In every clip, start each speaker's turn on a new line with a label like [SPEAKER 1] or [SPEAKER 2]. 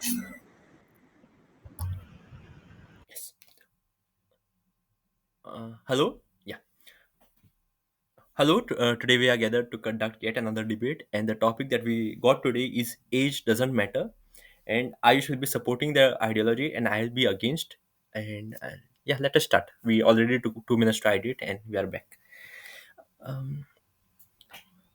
[SPEAKER 1] Yes. Hello. Yeah. Hello. Today we are gathered to conduct yet another debate, and the topic that we got today is age doesn't matter. And I shall be supporting the ideology, and I'll be against. And yeah, let us start. We already took 2 minutes to edit, and we are back. Um,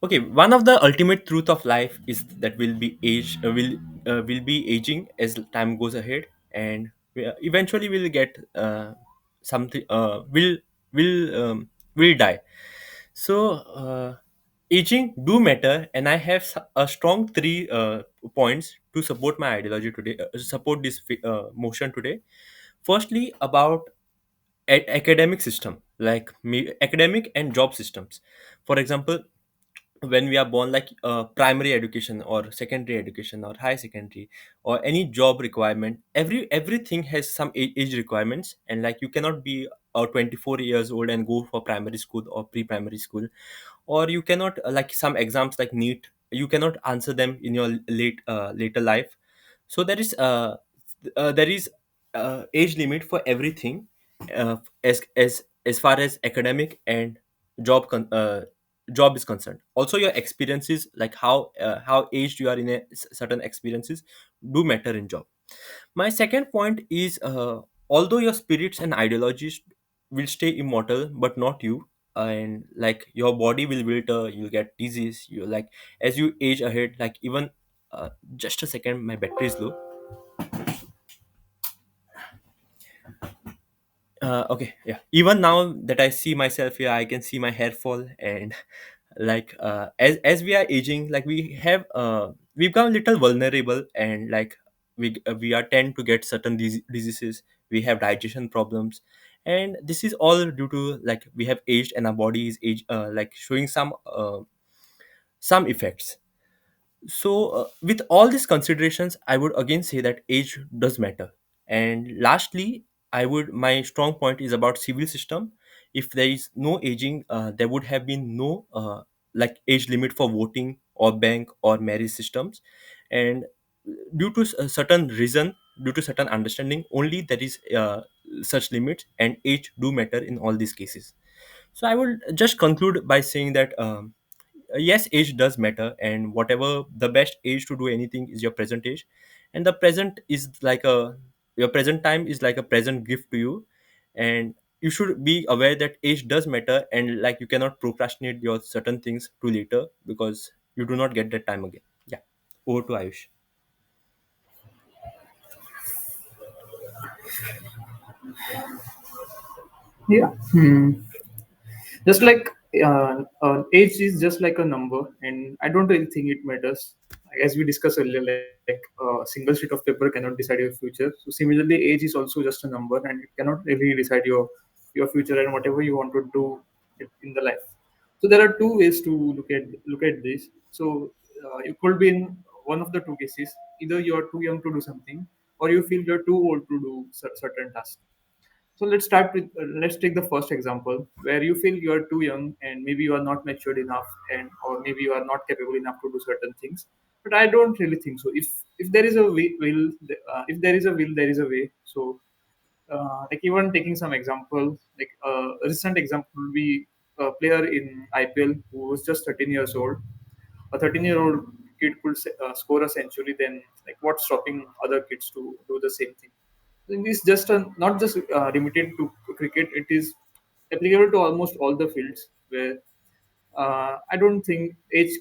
[SPEAKER 1] Okay, one of the ultimate truth of life is that will be aging as time goes ahead, and eventually we'll get something. Will die. So aging do matter, and I have a strong three points to support my ideology today. Support this motion today. Firstly, about academic system, like academic and job systems. For example, when we are born, like primary education or secondary education or high secondary or any job requirement, everything has some age requirements, and like you cannot be 24 years old and go for primary school or pre-primary school, or you cannot like some exams like NEET, you cannot answer them in your later life. So there is age limit for everything, as far as academic and job job is concerned. Also your experiences, like how aged you are in certain experiences, do matter in job. My second point is, although your spirits and ideologies will stay immortal, but not you. And like your body will wither, you'll get disease, you like as you age ahead, like even just a second, my battery is low. Okay, yeah, even now that I see myself here, I can see my hair fall. And like as we are aging, like we become a little vulnerable, and like we are tend to get certain diseases. We have digestion problems, and this is all due to like we have aged, and our body is age like showing some effects. So with all these considerations, I would again say that age does matter. And lastly, I would my strong point is about civil system. If there is no aging, there would have been no like age limit for voting or bank or marriage systems. And due to a certain reason, due to certain understanding, only there is such limits, and age do matter in all these cases. So I will just conclude by saying that yes, age does matter, and whatever the best age to do anything is your present age. And the present is like a your present time is like a present gift to you. And you should be aware that age does matter, and like you cannot procrastinate your certain things to later, because you do not get that time again. Yeah, over to Ayush.
[SPEAKER 2] Yeah. Just like age is just like a number, and I don't really think it matters. As we discussed earlier, like a single sheet of paper cannot decide your future. So similarly, age is also just a number, and it cannot really decide your future and whatever you want to do in the life. So there are two ways to look at this. So it could be in one of the two cases: either you are too young to do something, or you feel you're too old to do certain tasks. So let's take the first example where you feel you are too young and maybe you are not matured enough, and or maybe you are not capable enough to do certain things. But I don't really think so. If there is a if there is a will, there is a way. So like even taking some example, like a recent example will be a player in IPL who was just 13 years old. A 13-year-old kid could score a century. Then like what's stopping other kids to do the same thing? It is just not just limited to cricket. It is applicable to almost all the fields where I don't think age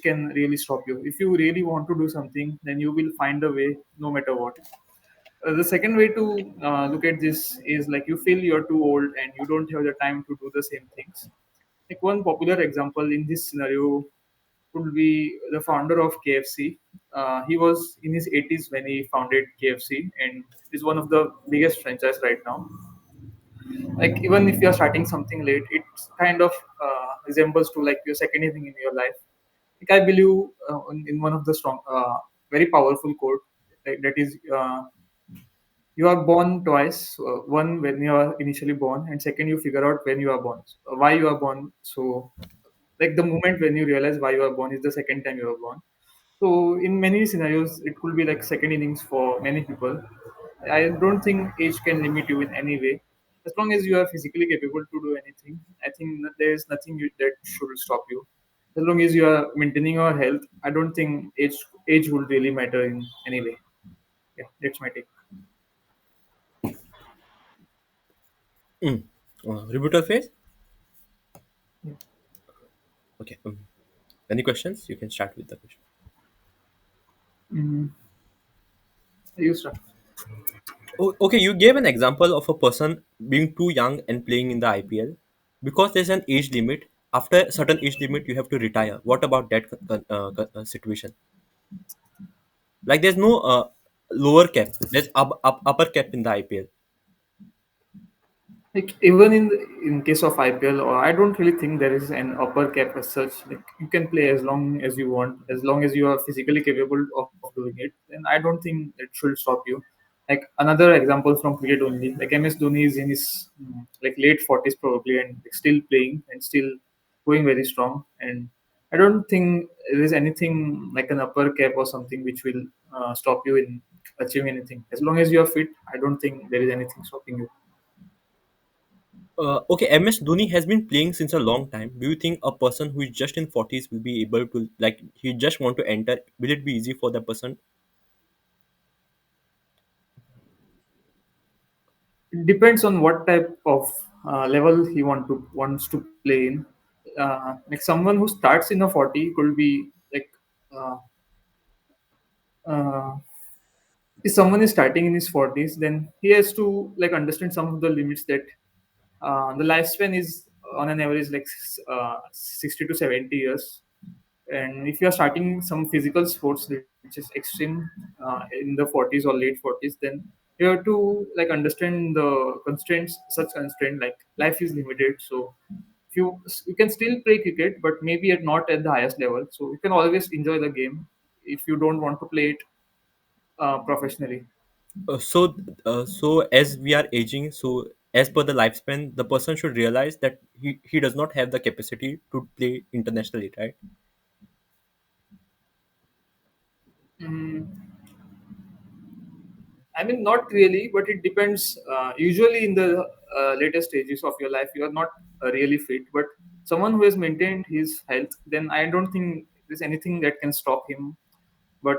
[SPEAKER 2] can really stop you. If you really want to do something, then you will find a way, no matter what. The second way to look at this is like you feel you're too old and you don't have the time to do the same things. Like one popular example in this scenario would be the founder of KFC. He was in his 80s when he founded KFC, and is one of the biggest franchise right now. Like even if you're starting something late, it kind of resembles to like your second inning in your life. Like I believe in one of the strong, very powerful quote, like, that is, you are born twice. One when you are initially born, and second you figure out when you are born, why you are born. So like the moment when you realize why you are born is the second time you are born. So in many scenarios, it could be like second innings for many people. I don't think age can limit you in any way. As long as you are physically capable to do anything, I think that there is nothing that should stop you. As long as you are maintaining your health, I don't think age would really matter in any way. Yeah, that's my take.
[SPEAKER 1] Mm. Rebuttal phase.
[SPEAKER 2] Yeah.
[SPEAKER 1] Okay. Any questions? You can start with the question.
[SPEAKER 2] Mm, you start.
[SPEAKER 1] Okay, you gave an example of a person being too young and playing in the IPL because there's an age limit. After a certain age limit, you have to retire. What about that situation? Like, there's no lower cap. There's upper cap in the IPL.
[SPEAKER 2] Like even in case of IPL, or I don't really think there is an upper cap as such. Like you can play as long as you want, as long as you are physically capable of doing it. Then I don't think it should stop you. Like another example from cricket only. Like MS Dhoni is in his like late 40s probably, and like, still playing and still going very strong. And I don't think there is anything like an upper cap or something which will stop you in achieving anything. As long as you are fit, I don't think there is anything stopping you.
[SPEAKER 1] Okay, MS Dhoni has been playing since a long time. Do you think a person who is just in 40s will be able to, like, he just want to enter? Will it be easy for the person?
[SPEAKER 2] It depends on what type of level he wants to play in. Like someone who starts in a 40 could be like uh, uh, if someone is starting in his 40s, then he has to like understand some of the limits that the lifespan is on an average like 60 to 70 years. And if you are starting some physical sports which is extreme in the 40s or late 40s, then you have to like understand the constraints, such constraint like life is limited. So you can still play cricket, but maybe not at the highest level. So you can always enjoy the game if you don't want to play it professionally.
[SPEAKER 1] So as we are aging, so as per the lifespan, the person should realize that he does not have the capacity to play internationally, right?
[SPEAKER 2] Mm, I mean, not really, but it depends. Usually, in the later stages of your life, you are not really fit. But someone who has maintained his health, then I don't think there's anything that can stop him. But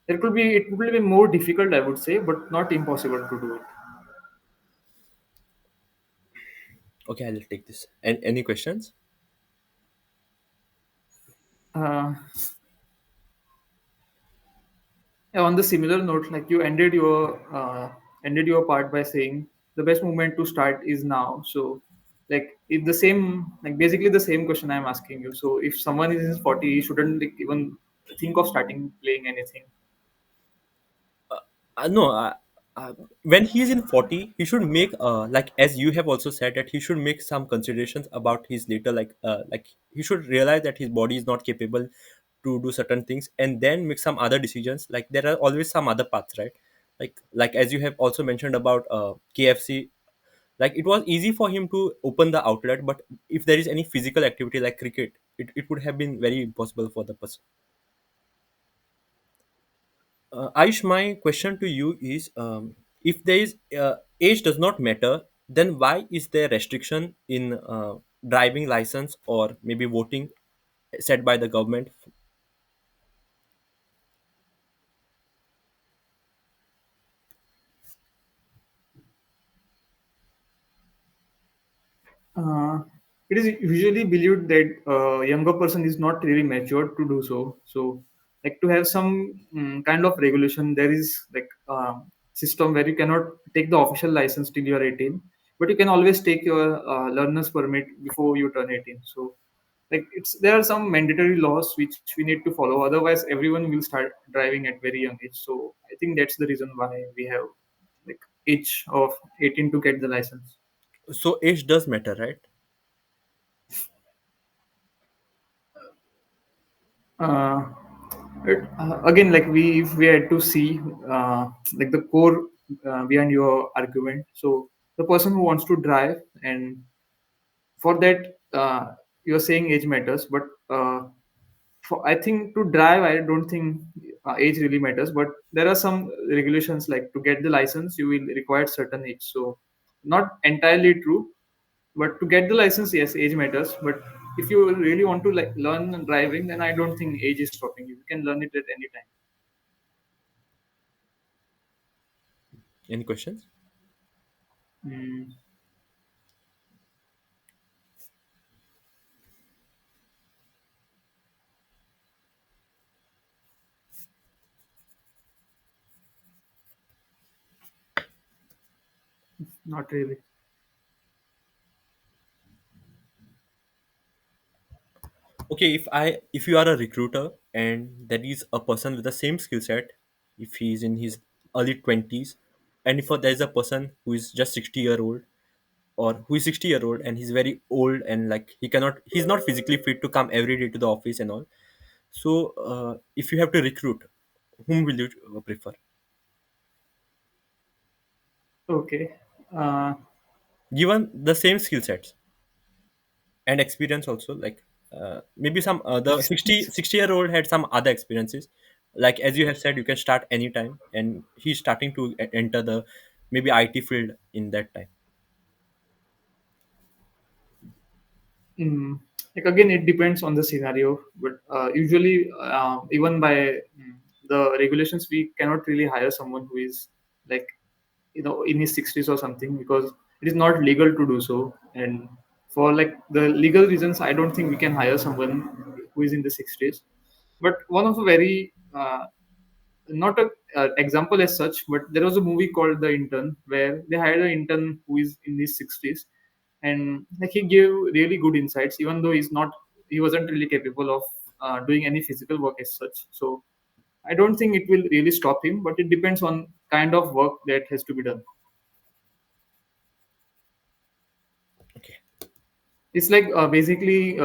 [SPEAKER 2] it will be more difficult, I would say, but not impossible to do it.
[SPEAKER 1] Okay, I'll take this. And any questions?
[SPEAKER 2] Uh, Yeah, on the similar note, like you ended your part by saying the best moment to start is now. So, like it's the same, like basically the same question I'm asking you. So, if someone is in his 40, he shouldn't like, even think of starting playing anything.
[SPEAKER 1] No, uh, when he is in 40, he should make like, as you have also said, that he should make some considerations about his later, like he should realize that his body is not capable to do certain things, and then make some other decisions. Like, there are always some other paths, right? Like as you have also mentioned about KFC, like it was easy for him to open the outlet, but if there is any physical activity like cricket, it would have been very impossible for the person. Aish, my question to you is, if there is age does not matter, then why is there restriction in driving license or maybe voting set by the government?
[SPEAKER 2] Uh, it is usually believed that a younger person is not really matured to do so. So, like to have some kind of regulation, there is like system where you cannot take the official license till you are 18, but you can always take your learner's permit before you turn 18. So, like there are some mandatory laws which we need to follow. Otherwise, everyone will start driving at very young age. So, I think that's the reason why we have like age of 18 to get the license.
[SPEAKER 1] So age does matter, right?
[SPEAKER 2] Uh, Again, like if we had to see like the core behind your argument. So the person who wants to drive, and for that you're saying age matters, but I think to drive, I don't think age really matters, but there are some regulations like to get the license, you will require certain age. So, not entirely true, but to get the license, yes, age matters. But if you really want to like learn driving, then I don't think age is stopping you. You can learn it at any time.
[SPEAKER 1] Any questions?
[SPEAKER 2] Mm, not really.
[SPEAKER 1] Okay, if you are a recruiter and there is a person with the same skill set, if he's in his early 20s, and if there is a person who is just 60-year-old, or who is 60-year-old and he's very old and like he's not physically fit to come every day to the office and all. So if you have to recruit, whom will you prefer,
[SPEAKER 2] Okay. Uh,
[SPEAKER 1] given the same skill sets and experience also, like maybe some the
[SPEAKER 2] Experience.
[SPEAKER 1] 60-year-old had some other experiences, like as you have said, you can start anytime and he's starting to enter the maybe IT field in that time.
[SPEAKER 2] Mm, like again, it depends on the scenario, but usually, even by the regulations, we cannot really hire someone who is like in his 60s or something because it is not legal to do so. And for like the legal reasons, I don't think we can hire someone who is in the 60s. But one of the very not a example as such, but there was a movie called The Intern where they hired an intern who is in his 60s, and like he gave really good insights, even though he wasn't really capable of doing any physical work as such. So I don't think it will really stop him, but it depends on kind of work that has to be done.
[SPEAKER 1] Okay.
[SPEAKER 2] It's like basically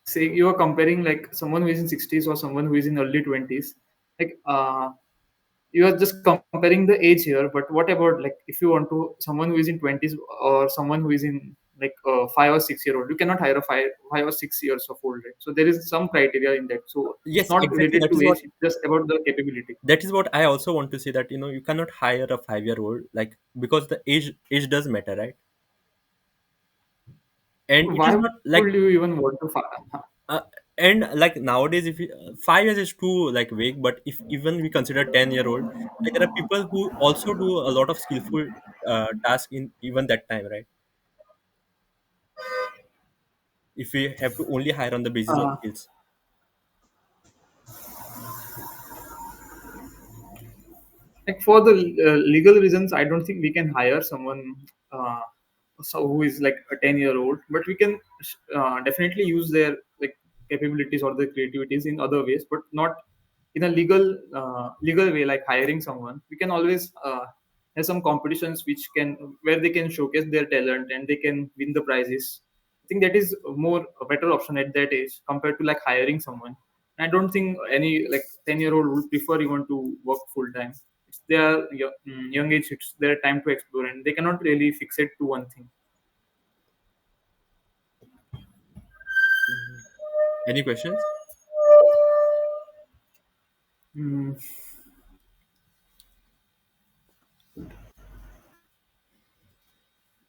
[SPEAKER 2] say you are comparing like someone who is in 60s or someone who is in early 20s. Like you are just comparing the age here, but what about like if you want to someone who is in 20s or someone who is in like 5 or 6 year old, you cannot hire a 5 or 6 years of old, right? So there is some criteria in that. So it's
[SPEAKER 1] Yes,
[SPEAKER 2] not
[SPEAKER 1] exactly,
[SPEAKER 2] related to age, it's just about the capability.
[SPEAKER 1] that is what I also want to say, that you cannot hire a 5-year-old, like because the age does matter, right? And it is
[SPEAKER 2] Why
[SPEAKER 1] not like
[SPEAKER 2] would you even want to
[SPEAKER 1] uh, and like nowadays, if 5 years is too like vague, but if even we consider 10-year-old, like there are people who also do a lot of skillful tasks in even that time, right? If we have to only hire on the basis of
[SPEAKER 2] uh,
[SPEAKER 1] skills.
[SPEAKER 2] like for the legal reasons, I don't think we can hire someone uh, who is like a 10-year-old, but we can definitely use their like capabilities or their creativities in other ways, but not in a legal way like hiring someone. We can always have some competitions which can where they can showcase their talent and they can win the prizes. I think that is more a better option at that age compared to like hiring someone. I don't think any like 10-year-old would prefer even to work full time. It's their young age, it's their time to explore, and they cannot really fix it to one thing.
[SPEAKER 1] Mhm. Any questions?
[SPEAKER 2] Mm,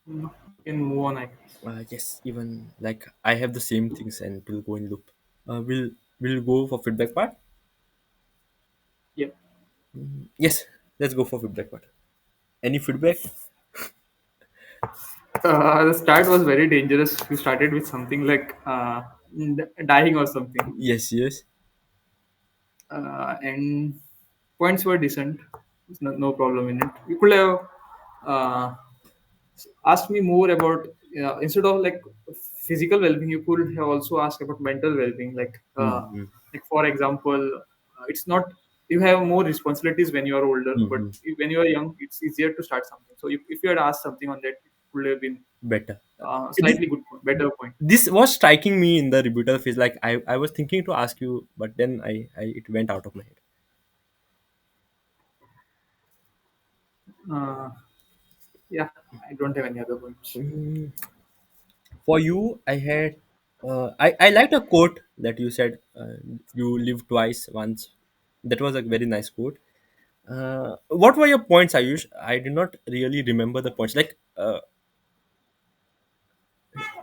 [SPEAKER 2] we can move on, I guess.
[SPEAKER 1] Yes, even like I have the same things and it will go in loop. We'll go for feedback part.
[SPEAKER 2] Yeah.
[SPEAKER 1] Yes, let's go for feedback part. Any feedback?
[SPEAKER 2] The start was very dangerous. You started with something like dying or something,
[SPEAKER 1] Yes, yes.
[SPEAKER 2] and points were decent. There's no problem in it. You could have uh, asked me more about instead of like physical well-being. You could have also asked about mental well-being.
[SPEAKER 1] Mm-hmm.
[SPEAKER 2] Like for example, it's not you have more responsibilities when you are older, but
[SPEAKER 1] Mm-hmm.
[SPEAKER 2] when you are young, it's easier to start something. So if you had asked something on that, it would have been
[SPEAKER 1] Better. This,
[SPEAKER 2] slightly good point, better point.
[SPEAKER 1] this was striking me in the rebuttal phase. Like I was thinking to ask you, but then I it went out of my head.
[SPEAKER 2] Uh, yeah, I don't have any other points.
[SPEAKER 1] Mm, for you, I had. I liked a quote that you said, you live twice once. That was a very nice quote. What were your points, Ayush? I did not really remember the points. Like,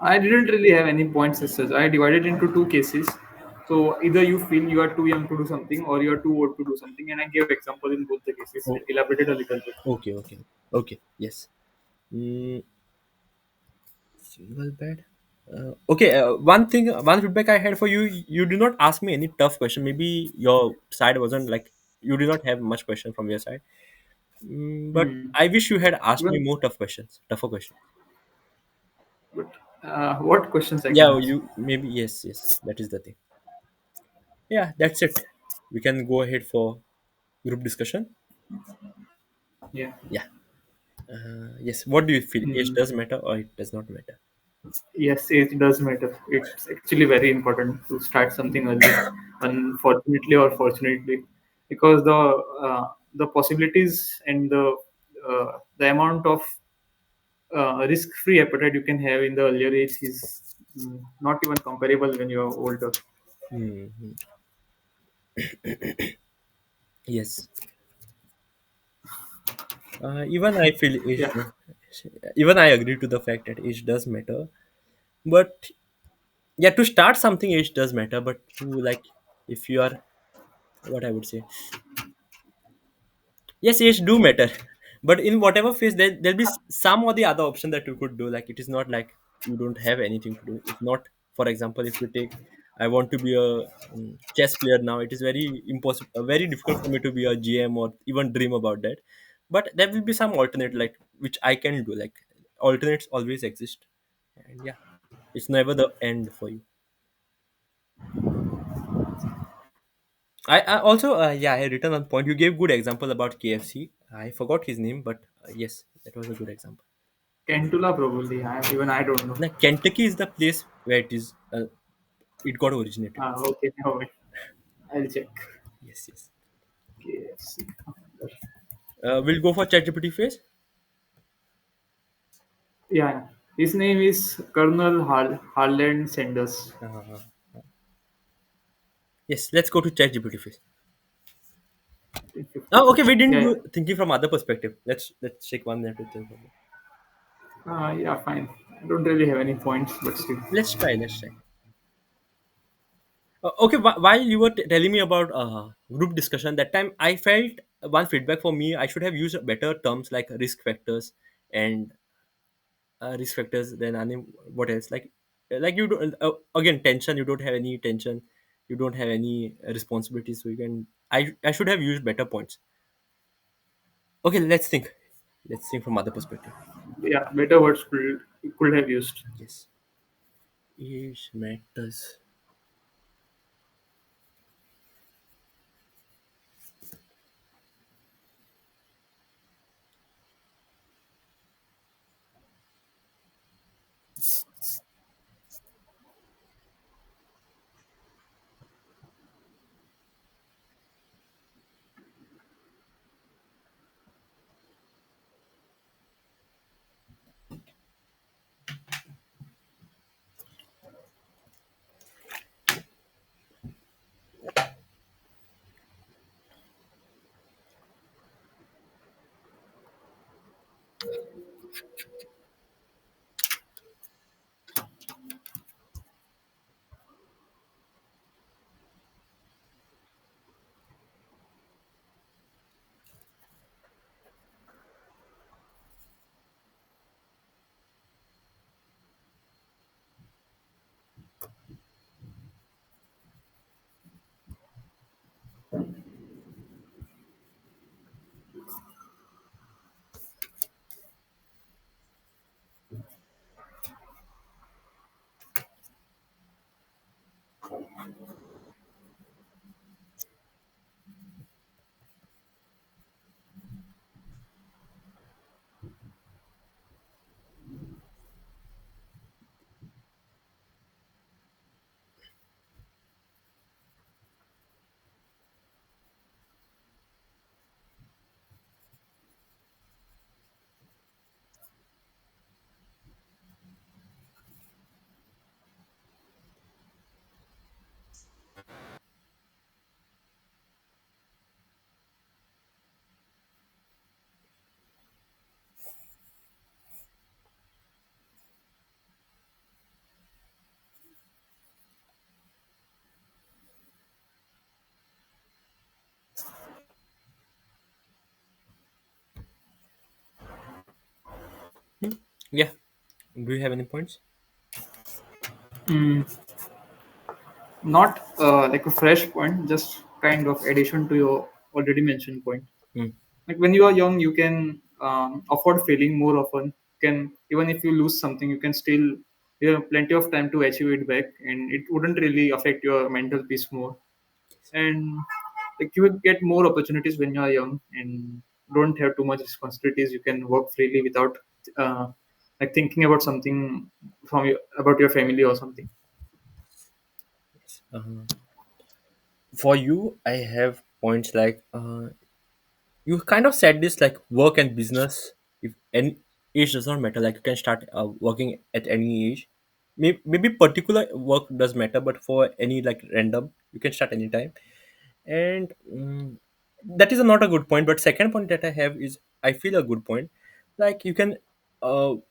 [SPEAKER 2] I didn't really have any points as such. I divided into two cases. So either you feel you are too young to do something or you are too old to do something, and I gave example in both the cases and
[SPEAKER 1] oh,
[SPEAKER 2] elaborated a little bit.
[SPEAKER 1] okay, okay, okay, yes. Mm, single bed. Okay, one feedback I had for you. You did not ask me any tough question. Maybe your side wasn't like, you did not have much question from your side. But
[SPEAKER 2] Hmm.
[SPEAKER 1] I wish you had asked me
[SPEAKER 2] Even,
[SPEAKER 1] more tough questions, tougher questions.
[SPEAKER 2] but what questions I can
[SPEAKER 1] Yeah,
[SPEAKER 2] ask?
[SPEAKER 1] you maybe, yes, yes. That is the thing. Yeah, that's it. We can go ahead for group discussion.
[SPEAKER 2] Yeah.
[SPEAKER 1] Yeah. Yes. What do you feel? Age
[SPEAKER 2] Hmm.
[SPEAKER 1] does matter or it does not matter?
[SPEAKER 2] Yes, age does matter. It's actually very important to start something early, unfortunately or fortunately, because the possibilities and the amount of risk-free appetite you can have in the earlier age is not even comparable when you are older.
[SPEAKER 1] Hmm. Yes. Even I feel age.
[SPEAKER 2] Yeah,
[SPEAKER 1] Even I agree to the fact that age does matter. But yeah, to start something, age does matter. But to like, if you are, what I would say, yes, age do matter. But in whatever phase, there'll be some or the other option that you could do. Like, it is not like you don't have anything to do. If not, for example, if we take, I want to be a chess player now. It is very impossible, very difficult for me to be a GM or even dream about that. But there will be some alternate, like, which I can do. Like, alternates always exist, and yeah, it's never the end for you. I also, yeah, I written on point. You gave good example about KFC. I forgot his name, but yes, that was a good example.
[SPEAKER 2] Cantula probably. Even I don't know.
[SPEAKER 1] Now, Kentucky is the place where it got originated.
[SPEAKER 2] Okay, no, wait. I'll check.
[SPEAKER 1] Yes, yes.
[SPEAKER 2] KFC.
[SPEAKER 1] We'll go for ChatGPT phase.
[SPEAKER 2] Yeah, his name is Colonel Harland Sanders.
[SPEAKER 1] Uh, yes, let's go to ChatGPT phase. Oh,
[SPEAKER 2] 50.
[SPEAKER 1] okay. We didn't
[SPEAKER 2] Yeah,
[SPEAKER 1] do
[SPEAKER 2] yeah.
[SPEAKER 1] thinking from other perspective. Let's take 1 minute to think of it.
[SPEAKER 2] Yeah, fine. I don't really have any points, but still.
[SPEAKER 1] Let's try. Let's try. Okay. While you were telling me about group discussion, that time I felt one feedback for me. I should have used better terms like and risk factors. Then what else? Like you do, again, tension. You don't have any tension. You don't have any responsibilities. So you can. I should have used better points. Okay, let's think. Let's think from other perspective.
[SPEAKER 2] Yeah, better words could have used.
[SPEAKER 1] Yes, age matters. Yeah. Do you have any points?
[SPEAKER 2] Mm, not like a fresh point, just kind of addition to your already mentioned point.
[SPEAKER 1] Hmm.
[SPEAKER 2] Like when you are young, you can afford failing more often. You can, even if you lose something, you can still, you have plenty of time to achieve it back, and it wouldn't really affect your mental peace more. And like you will get more opportunities when you are young and don't have too much responsibilities. You can work freely without uh, like thinking about something from your, about your family or something.
[SPEAKER 1] Uh, for you, I have points like you kind of said this like work and business. If any age does not matter, like you can start working at any age. Maybe particular work does matter, but for any like random, you can start anytime. And that is not a good point. But second point that I have is I feel a good point. Like you can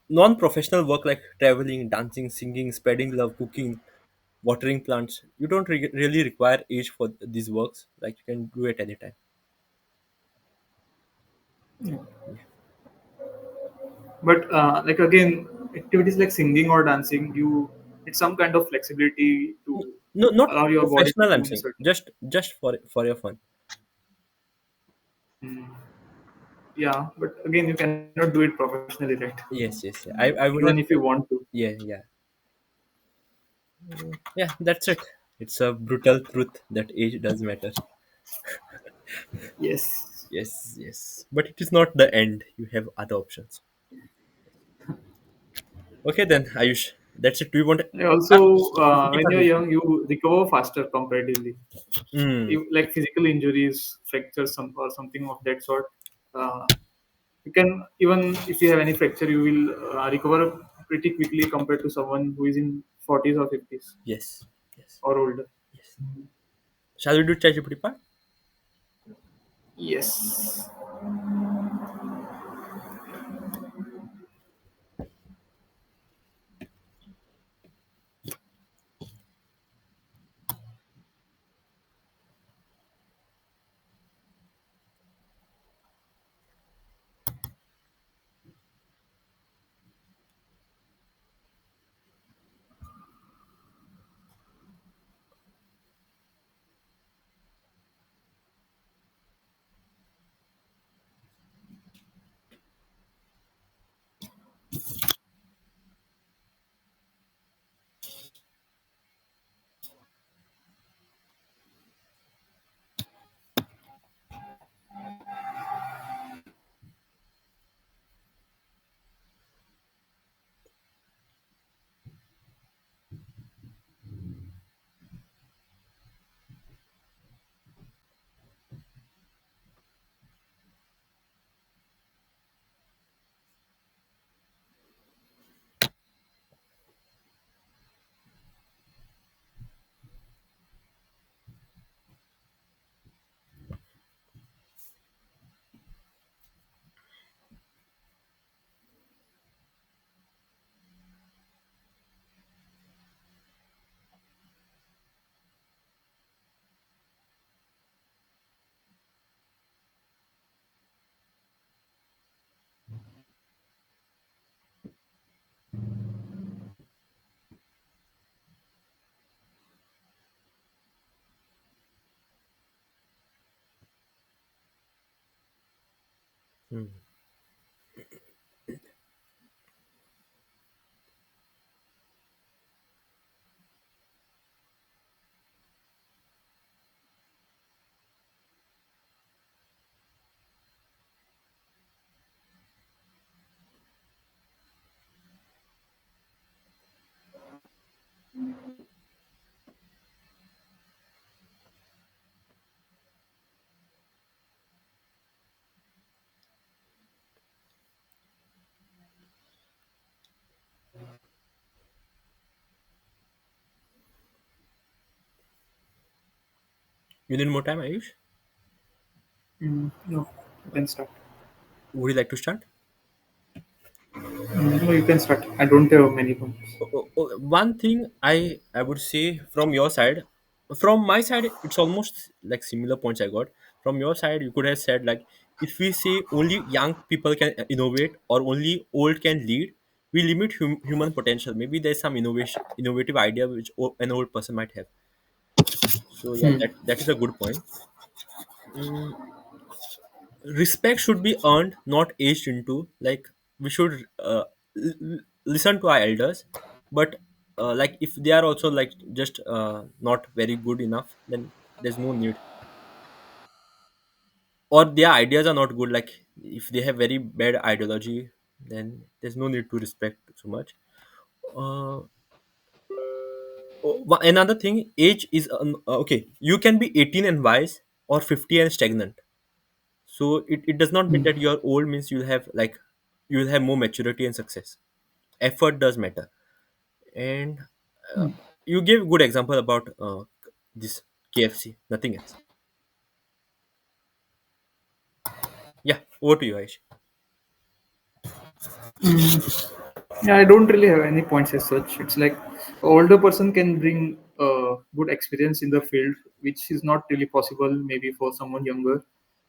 [SPEAKER 1] non-professional work like traveling, dancing, singing, spreading love, cooking, watering plants. You don't really require age for these works. Like you can do it anytime. Yeah.
[SPEAKER 2] But like again, activities like singing or dancing, you it's some kind of flexibility to
[SPEAKER 1] No, not
[SPEAKER 2] allow your body to
[SPEAKER 1] professional. I'm
[SPEAKER 2] move in a
[SPEAKER 1] saying
[SPEAKER 2] certain.
[SPEAKER 1] just for your fun.
[SPEAKER 2] Mm, yeah, but again, you cannot do it professionally, right?
[SPEAKER 1] Yes, yes. I
[SPEAKER 2] Even
[SPEAKER 1] would
[SPEAKER 2] if
[SPEAKER 1] have
[SPEAKER 2] you
[SPEAKER 1] said,
[SPEAKER 2] want to.
[SPEAKER 1] yeah, yeah. Yeah, that's it. It's a brutal truth that age does matter.
[SPEAKER 2] Yes.
[SPEAKER 1] Yes, yes. But it is not the end. You have other options. Okay, then, Ayush. That's it. Do you want to
[SPEAKER 2] Also,
[SPEAKER 1] keep
[SPEAKER 2] when
[SPEAKER 1] on
[SPEAKER 2] you're
[SPEAKER 1] this?
[SPEAKER 2] young, you recover faster comparatively.
[SPEAKER 1] Hmm.
[SPEAKER 2] Like physical injuries, fractures, or something of that sort. Uh, you can, even if you have any fracture, you will recover pretty quickly compared to someone who is in 40s or 50s
[SPEAKER 1] Yes. Yes.
[SPEAKER 2] or older.
[SPEAKER 1] Yes. Shall we do ChatGPT part?
[SPEAKER 2] Yes.
[SPEAKER 1] Hmm. You need more time, Ayush?
[SPEAKER 2] No, you can start.
[SPEAKER 1] Would you like to start?
[SPEAKER 2] No, you can start. I don't have many points.
[SPEAKER 1] One thing I would say from your side, from my side, it's almost like similar points I got. From your side, you could have said like if we say only young people can innovate or only old can lead, we limit human potential. Maybe there's some innovative idea which an old person might have. So yeah,
[SPEAKER 2] Hmm.
[SPEAKER 1] that is a good point. Mm, respect should be earned, not aged into. Like we should listen to our elders, but like if they are also like just not very good enough, then there's no need. Or their ideas are not good. Like if they have very bad ideology, then there's no need to respect so much. Uh, Another thing, age is okay. You can be 18 and wise, or 50 and stagnant. So it does not mean
[SPEAKER 2] Hmm.
[SPEAKER 1] that you're old means you'll have more maturity and success. Effort does matter. And uh,
[SPEAKER 2] Hmm.
[SPEAKER 1] you gave good example about this KFC, nothing else. Yeah, over to you, Aish.
[SPEAKER 2] Yeah, I don't really have any points as such. It's like older person can bring good experience in the field, which is not really possible maybe for someone younger.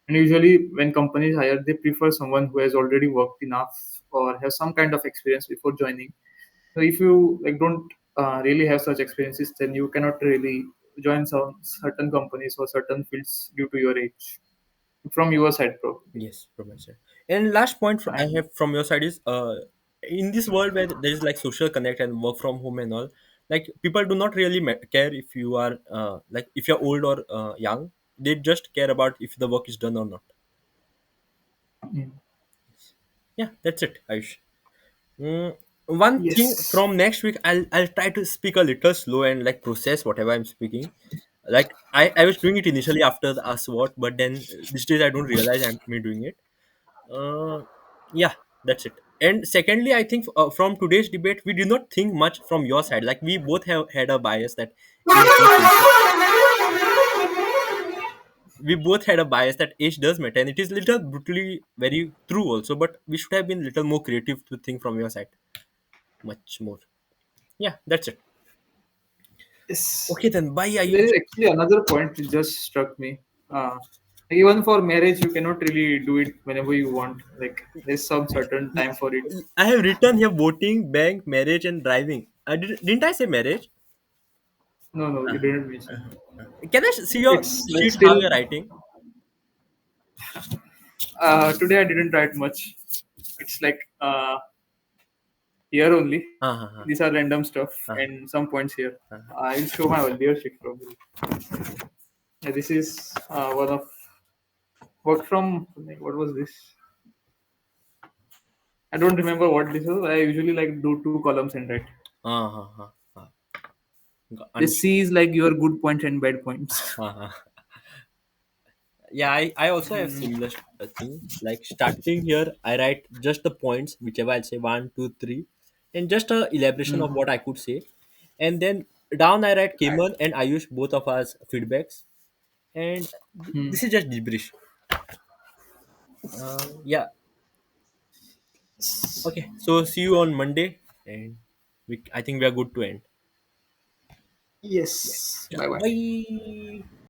[SPEAKER 2] And usually, when companies hire, they prefer someone who has already worked enough or has some kind of experience before joining. So if you like don't really have such experiences, then you cannot really join some certain companies or certain fields due to your age. From your side, probably.
[SPEAKER 1] Yes, from my side. And last point I
[SPEAKER 2] And
[SPEAKER 1] have from your side is in this world where there is like social connect and work from home and all, like people do not really care if you are like if you're old or young. They just care about if the work is done or not.
[SPEAKER 2] mm,
[SPEAKER 1] Yeah, that's it, Ayush. One thing
[SPEAKER 2] yes.
[SPEAKER 1] from next week, I'll try to speak a little slow and like process whatever I'm speaking. Like I was doing it initially after the ask what, but then these days I don't realize I'm me doing it. Uh, yeah, that's it. And secondly, I think from today's debate, we did not think much from your side. Like we both have had a bias that age does matter. We both had a bias that age does matter, and it is little brutally very true also. But we should have been little more creative to think from your side, much more. Yeah, that's it.
[SPEAKER 2] Yes.
[SPEAKER 1] Okay, then bye,
[SPEAKER 2] There is
[SPEAKER 1] Ayush.
[SPEAKER 2] actually another point that just struck me. Even for marriage, you cannot really do it whenever you want. Like there's some certain time for it.
[SPEAKER 1] I have written here voting, bank, marriage, and driving. Didn't I say marriage?
[SPEAKER 2] No, no, you
[SPEAKER 1] Uh-huh,
[SPEAKER 2] didn't mention.
[SPEAKER 1] uh-huh, Can I see your
[SPEAKER 2] It's like
[SPEAKER 1] sheet how
[SPEAKER 2] still.
[SPEAKER 1] you're writing?
[SPEAKER 2] Today I didn't write much. It's like here only.
[SPEAKER 1] Uh-huh,
[SPEAKER 2] These are random stuff
[SPEAKER 1] uh-huh,
[SPEAKER 2] and some points here.
[SPEAKER 1] uh-huh.
[SPEAKER 2] I'll show my earlier sheet probably. Yeah, this is one of work from. Like, what was this? I don't remember what this was. I usually like do two columns and write.
[SPEAKER 1] Uh-huh, uh-huh.
[SPEAKER 2] This
[SPEAKER 1] Understood.
[SPEAKER 2] C is like your good points and bad points.
[SPEAKER 1] Uh-huh. Yeah, I also have
[SPEAKER 2] Mm,
[SPEAKER 1] similar thing. Like starting here, I write just the points, whichever I'll say one, two, three, and just a elaboration of
[SPEAKER 2] mm,
[SPEAKER 1] what I could say. And then down I write
[SPEAKER 2] I-
[SPEAKER 1] Cayman and Ayush, both of us feedbacks. And
[SPEAKER 2] mm.
[SPEAKER 1] this is just gibberish. Yeah. Okay. So see you on Monday, and I think we are good to end. Yeah.
[SPEAKER 2] Yes.
[SPEAKER 1] Chalo,
[SPEAKER 2] Bye bye.
[SPEAKER 1] bye.